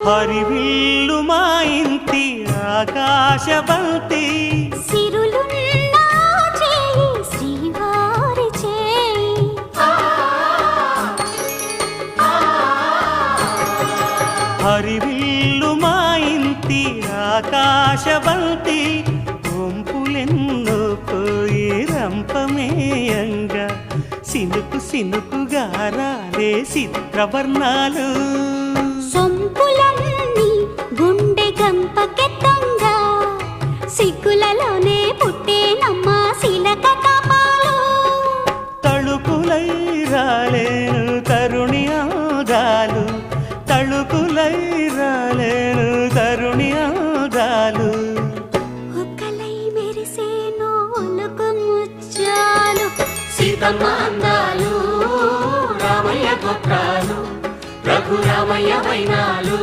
హరివిల్లు మా ఇంటి ఆకాశవంతి సిరులున్నా చేయి శ్రీవారి చేయి హరివిల్లు మా ఇంటి ఆకాశవంతి వంపులెన్నో పోయి రంపమేయంగా సినుకు సినుకుగా రాలే చిత్రవర్ణాలు సొంపులన్నీ గుండె గంపకెత్తంగా సిగ్గులలోనే పుట్టేనమ్మా శిలక కపాలు తళుకులై రాలేను తరుణి ఆదాలు తళుకులై రాలేను తరుణి ఆదాలు ఒక్కలై మెరిసేనో ఒలుకు ముచ్చాలు సీతమ్మ అందాలు రామయ్య గోత్రాలు రఘురామయ్య వైనాలు